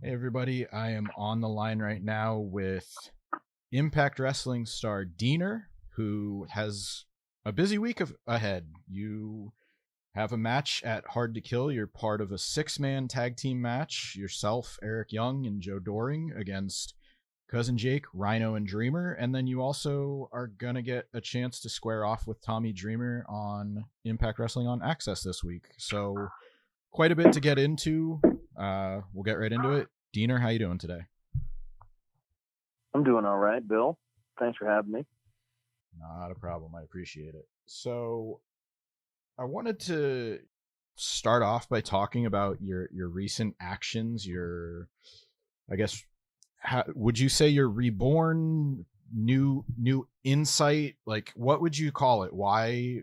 Hey everybody, I am on the line right now with Impact Wrestling star Diener, who has a busy week ahead. You have a match at Hard to Kill. You're part of a six-man tag team match. Yourself, Eric Young, and Joe Doring against Cousin Jake, Rhino, and Dreamer. And then you also are going to get a chance to square off with Tommy Dreamer on Impact Wrestling on Access this week. So quite a bit to get into. We'll get right into it. Diener, how you doing today? I'm doing all right, Bill. Thanks for having me. Not a problem. I appreciate it. So I wanted to start off by talking about your recent actions. I guess, would you say your Reborn new insight? Like, what would you call it? Why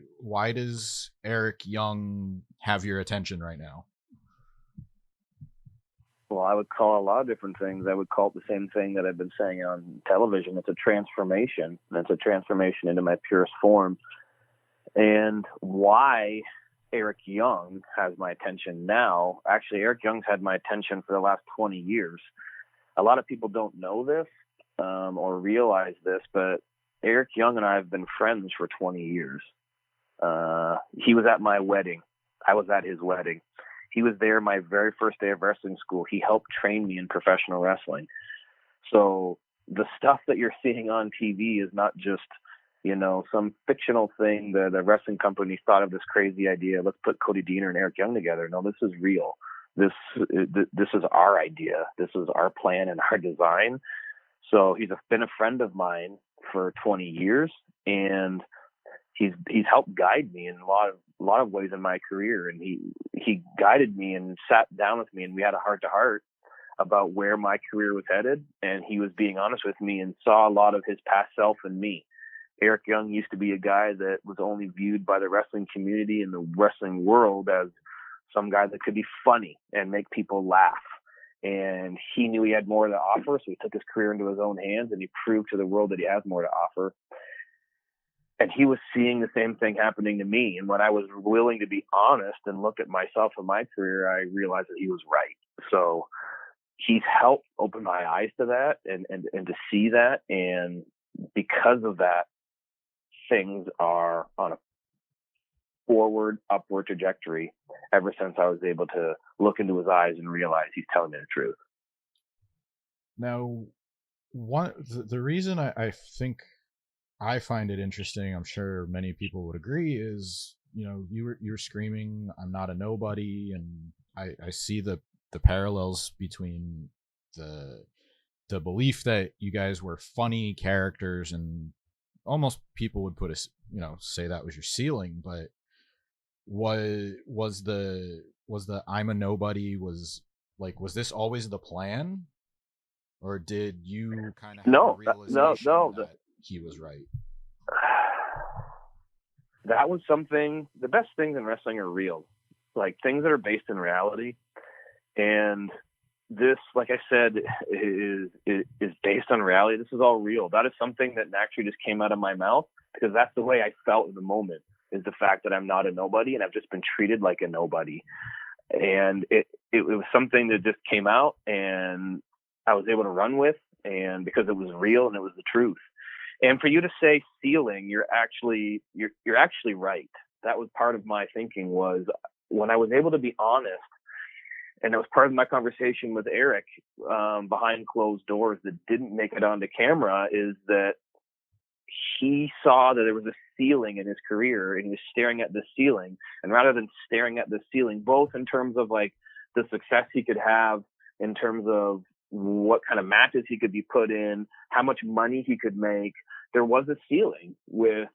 does Eric Young have your attention right now? Well, I would call it a lot of different things. I would call it the same thing that I've been saying on television. It's a transformation. And it's a transformation into my purest form. And why Eric Young has my attention now, actually, Eric Young's had my attention for the last 20 years. A lot of people don't know this or realize this, but Eric Young and I have been friends for 20 years. He was at my wedding. I was at his wedding. He was there my very first day of wrestling school. He helped train me in professional wrestling. So the stuff that you're seeing on TV is not just, some fictional thing that a wrestling company thought of this crazy idea. Let's put Cody Deaner and Eric Young together. No, this is real. This is our idea. This is our plan and our design. So he's been a friend of mine for 20 years, and he's helped guide me in a lot of ways in my career. And he guided me and sat down with me, and we had a heart to heart about where my career was headed. And he was being honest with me and saw a lot of his past self in me. Eric Young used to be a guy that was only viewed by the wrestling community and the wrestling world as some guy that could be funny and make people laugh. And he knew he had more to offer, so he took his career into his own hands, and he proved to the world that he has more to offer. And he was seeing the same thing happening to me. And when I was willing to be honest and look at myself and my career, I realized that he was right. So he's helped open my eyes to that and to see that. And because of that, things are on a upward trajectory ever since I was able to look into his eyes and realize he's telling me the truth. Now, the reason I think I find it interesting, I'm sure many people would agree, is you were screaming, "I'm not a nobody," and I see the parallels between the belief that you guys were funny characters, and almost people would put say that was your ceiling. But was the "I'm a nobody" was this always the plan, or did you kind of have a realization that he was right? That was something. The best things in wrestling are real, like things that are based in reality. And this, like I said, is based on reality. This is all real. That is something that naturally just came out of my mouth because that's the way I felt in the moment, is the fact that I'm not a nobody and I've just been treated like a nobody. And it was something that just came out and I was able to run with, and because it was real and it was the truth. And for you to say ceiling, you're actually right. That was part of my thinking, was when I was able to be honest. And it was part of my conversation with Eric behind closed doors that didn't make it onto camera, is that he saw that there was a ceiling in his career and he was staring at the ceiling. And rather than staring at the ceiling, both in terms of like the success he could have, in terms of what kind of matches he could be put in, how much money he could make, there was a ceiling with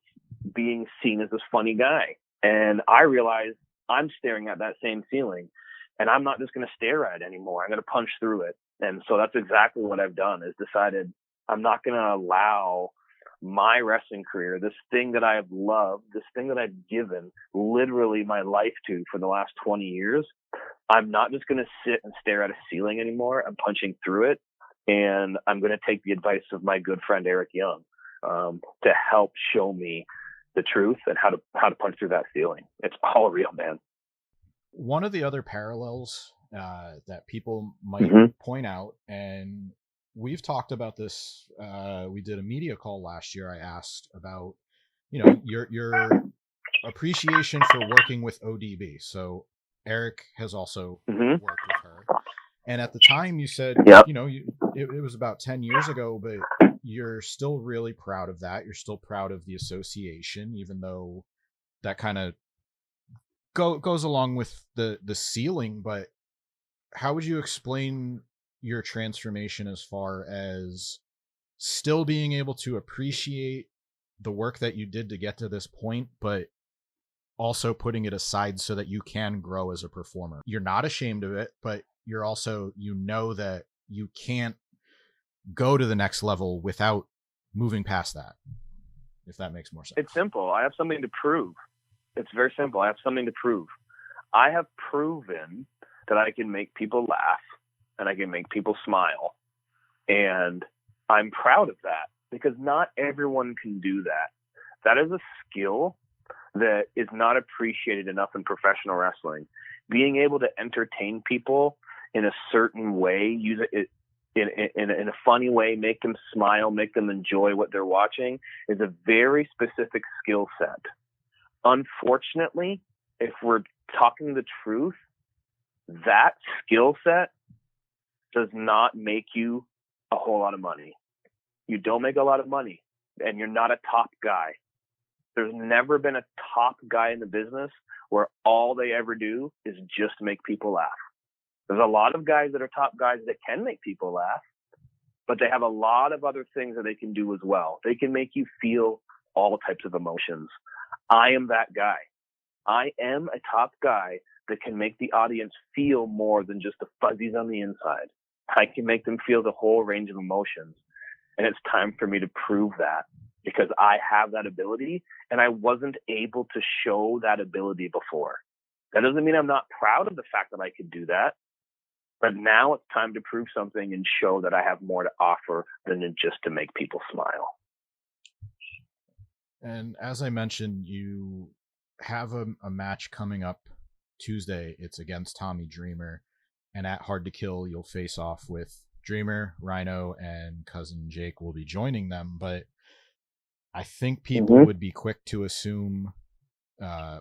being seen as this funny guy. And I realized I'm staring at that same ceiling. And I'm not just going to stare at it anymore. I'm going to punch through it. And so that's exactly what I've done, is decided I'm not going to allow my wrestling career, this thing that I have loved, this thing that I've given literally my life to for the last 20 years. I'm not just going to sit and stare at a ceiling anymore. I'm punching through it. And I'm going to take the advice of my good friend, Eric Young, to help show me the truth and how to punch through that ceiling. It's all real, man. One of the other parallels, that people might point out, and we've talked about this. We did a media call last year. I asked about, your appreciation for working with ODB. So Eric has also worked with her, and at the time you said, it was about 10 years ago, but you're still really proud of that. You're still proud of the association, even though that kind of goes along with the ceiling. But how would you explain your transformation as far as still being able to appreciate the work that you did to get to this point, but also putting it aside so that you can grow as a performer? You're not ashamed of it, but you're also, that you can't go to the next level without moving past that, if that makes more sense. It's simple. I have something to prove. It's very simple. I have something to prove. I have proven that I can make people laugh and I can make people smile. And I'm proud of that because not everyone can do that. That is a skill that is not appreciated enough in professional wrestling. Being able to entertain people in a certain way, use it in a funny way, make them smile, make them enjoy what they're watching, is a very specific skill set. Unfortunately, if we're talking the truth, that skill set does not make you a whole lot of money. You don't make a lot of money, and you're not a top guy. There's never been a top guy in the business where all they ever do is just make people laugh. There's a lot of guys that are top guys that can make people laugh, but they have a lot of other things that they can do as well. They can make you feel all types of emotions. I am that guy. I am a top guy that can make the audience feel more than just the fuzzies on the inside. I can make them feel the whole range of emotions. And it's time for me to prove that because I have that ability and I wasn't able to show that ability before. That doesn't mean I'm not proud of the fact that I could do that. But now it's time to prove something and show that I have more to offer than just to make people smile. And as I mentioned, you have a match coming up Tuesday. It's against Tommy Dreamer. And at Hard to Kill, you'll face off with Dreamer, Rhino, and Cousin Jake will be joining them. But I think people would be quick to assume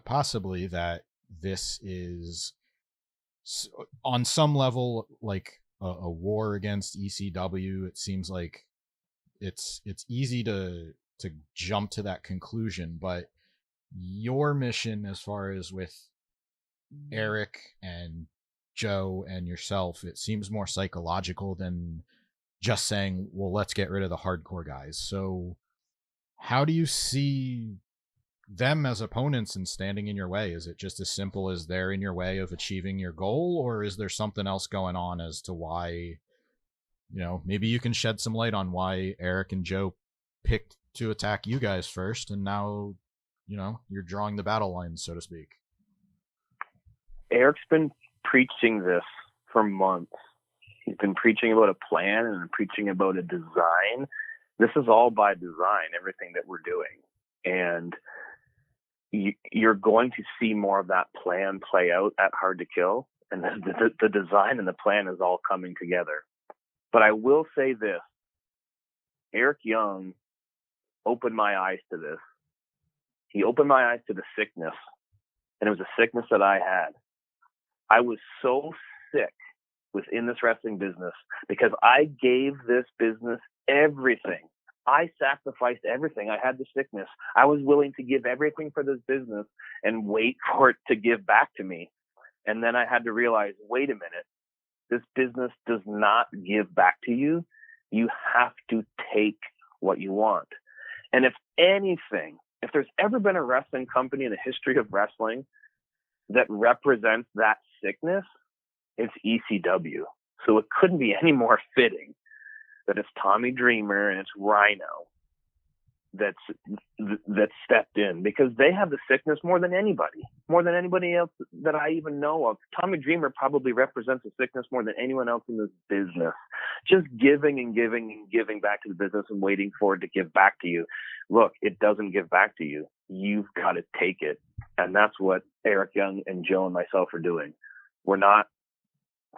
possibly that this is on some level like a war against ECW. It seems like it's easy to jump to that conclusion, but your mission as far as with Eric and Joe and yourself, it seems more psychological than just saying, well, let's get rid of the hardcore guys. So how do you see them as opponents and standing in your way? Is it just as simple as they're in your way of achieving your goal, or is there something else going on as to why, maybe you can shed some light on why Eric and Joe picked to attack you guys first, and now, you're drawing the battle lines, so to speak? Eric's been preaching this for months. He's been preaching about a plan and preaching about a design. This is all by design, everything that we're doing. And you're going to see more of that plan play out at Hard to Kill. And the design and the plan is all coming together. But I will say this. Eric Young opened my eyes to this. He opened my eyes to the sickness. And it was a sickness that I had. I was so sick within this wrestling business because I gave this business everything. I sacrificed everything. I had the sickness. I was willing to give everything for this business and wait for it to give back to me. And then I had to realize, wait a minute, this business does not give back to you. You have to take what you want. And if anything, if there's ever been a wrestling company in the history of wrestling that represents that sickness, it's ECW. So it couldn't be any more fitting that it's Tommy Dreamer and it's Rhino that stepped in, because they have the sickness more than anybody else that I even know of. Tommy Dreamer probably represents the sickness more than anyone else in this business. Just giving and giving and giving back to the business and waiting for it to give back to you. Look, it doesn't give back to you. You've got to take it. And that's what Eric Young and Joe and myself are doing. We're not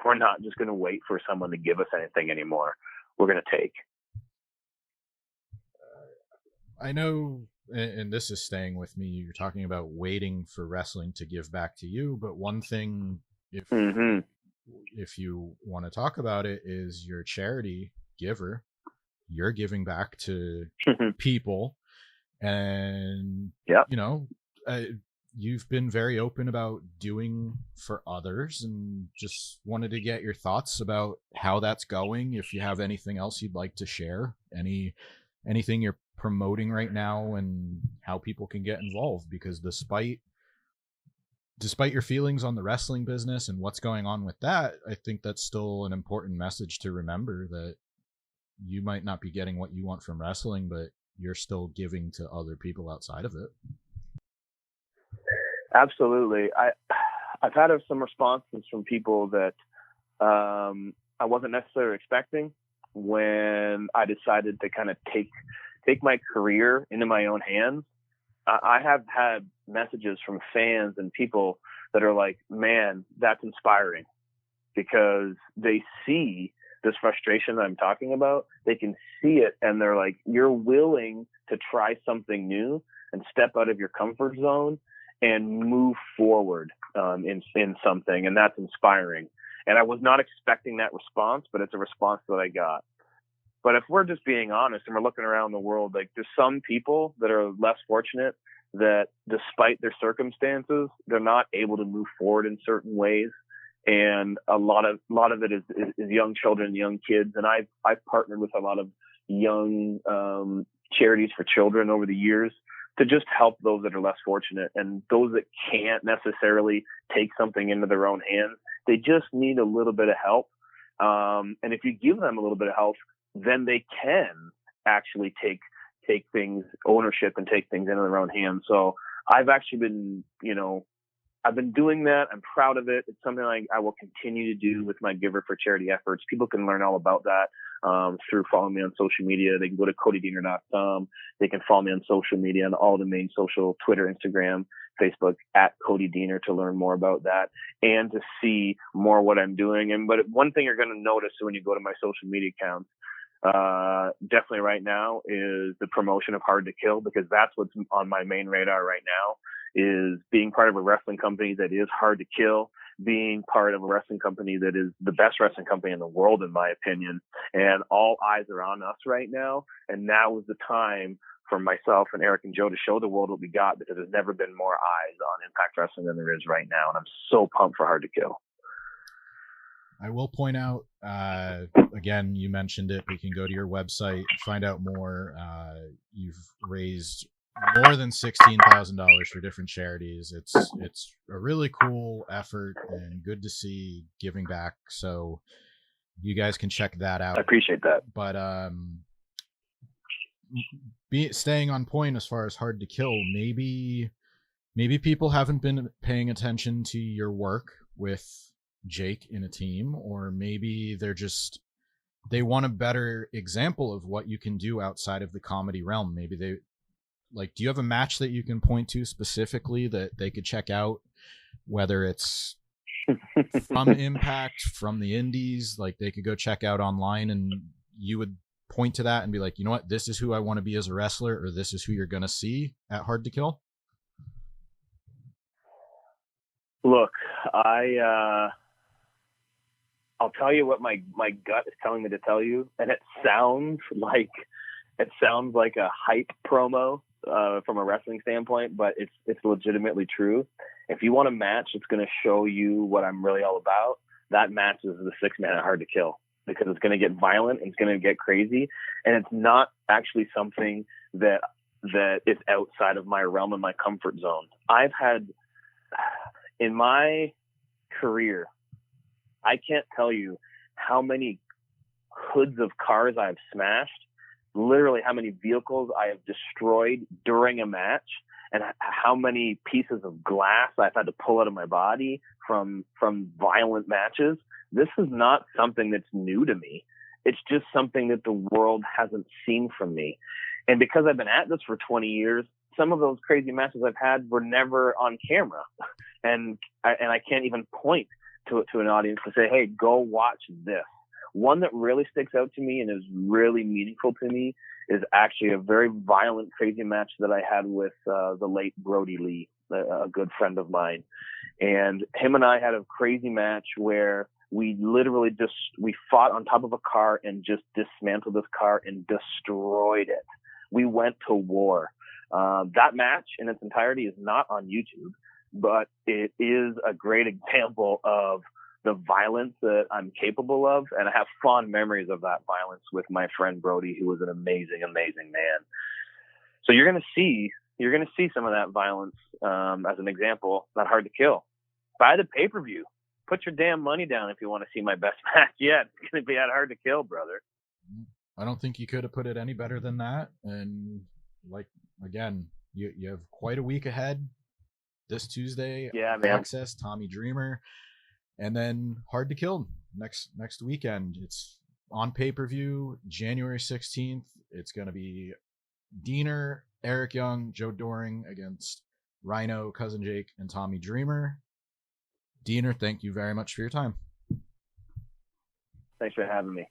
We're not just going to wait for someone to give us anything anymore. We're going to take. I know, and this is staying with me, you're talking about waiting for wrestling to give back to you, but one thing, if you want to talk about it, is your charity giver. You're giving back to people, and you've been very open about doing for others, and just wanted to get your thoughts about how that's going. If you have anything else you'd like to share, anything you're promoting right now, and how people can get involved, because despite your feelings on the wrestling business and what's going on with that, I think that's still an important message to remember, that you might not be getting what you want from wrestling, but you're still giving to other people outside of it. Absolutely. I've had some responses from people that I wasn't necessarily expecting when I decided to kind of take my career into my own hands. I have had messages from fans and people that are like, man, that's inspiring, because they see this frustration that I'm talking about. They can see it, and they're like, you're willing to try something new and step out of your comfort zone and move forward in something. And that's inspiring. And I was not expecting that response, but it's a response that I got. But if we're just being honest and we're looking around the world, like, there's some people that are less fortunate that despite their circumstances, they're not able to move forward in certain ways. And a lot of it is young children, young kids. And I've partnered with a lot of young charities for children over the years to just help those that are less fortunate, and those that can't necessarily take something into their own hands. They just need a little bit of help. And if you give them a little bit of help, then they can actually take ownership and take things into their own hands. So I've actually been, I've been doing that. I'm proud of it. It's something I will continue to do with my Giver for Charity efforts. People can learn all about that through following me on social media. They can go to CodyDiener.com. They can follow me on social media, on all the main social, Twitter, Instagram, Facebook, at Cody Diener, to learn more about that and to see more what I'm doing. But one thing you're going to notice when you go to my social media accounts, definitely right now, is the promotion of Hard to Kill, because that's what's on my main radar right now, is being part of a wrestling company that is hard to kill, being part of a wrestling company that is the best wrestling company in the world, in my opinion. And all eyes are on us right now. And now is the time for myself and Eric and Joe to show the world what we got, because there's never been more eyes on Impact Wrestling than there is right now. And I'm so pumped for Hard to Kill. I will point out, again, you mentioned it, we can go to your website, find out more. You've raised more than $16,000 for different charities. It's a really cool effort and good to see giving back. So you guys can check that out. I appreciate that. But staying on point as far as Hard to Kill, maybe people haven't been paying attention to your work with Jake in a team, or maybe they want a better example of what you can do outside of the comedy realm. Maybe do you have a match that you can point to specifically that they could check out, whether it's from Impact, from the indies, like they could go check out online, and you would point to that and be like, you know what, this is who I want to be as a wrestler, or this is who you're going to see at Hard to Kill? Look, I'll tell you what my gut is telling me to tell you, and it sounds like a hype promo from a wrestling standpoint, but it's legitimately true. If you want a match that's going to show you what I'm really all about, that match is the 6-man at Hard to Kill, because it's going to get violent and it's going to get crazy, and it's not actually something that is outside of my realm and my comfort zone. I've had, in my career, I can't tell you how many hoods of cars I've smashed, literally how many vehicles I have destroyed during a match, and how many pieces of glass I've had to pull out of my body from violent matches. This is not something that's new to me. It's just something that the world hasn't seen from me. And because I've been at this for 20 years, some of those crazy matches I've had were never on camera. And I can't even point to an audience to say, hey, go watch this. One that really sticks out to me and is really meaningful to me is actually a very violent, crazy match that I had with the late Brody Lee, a good friend of mine. And him and I had a crazy match where we literally we fought on top of a car and just dismantled this car and destroyed it. We went to war. That match in its entirety is not on YouTube, but it is a great example of the violence that I'm capable of. And I have fond memories of that violence with my friend Brody, who was an amazing, amazing man. So you're going to see some of that violence as an example, not Hard to Kill. Buy the pay-per-view. Put your damn money down if you want to see my best match yet. It's going to be at Hard to Kill, brother. I don't think you could have put it any better than that. And again, you have quite a week ahead. This Tuesday, yeah, man. Access, Tommy Dreamer, and then Hard to Kill next weekend. It's on pay-per-view, January 16th. It's going to be Diener, Eric Young, Joe Doring against Rhino, Cousin Jake, and Tommy Dreamer. Diener, thank you very much for your time. Thanks for having me.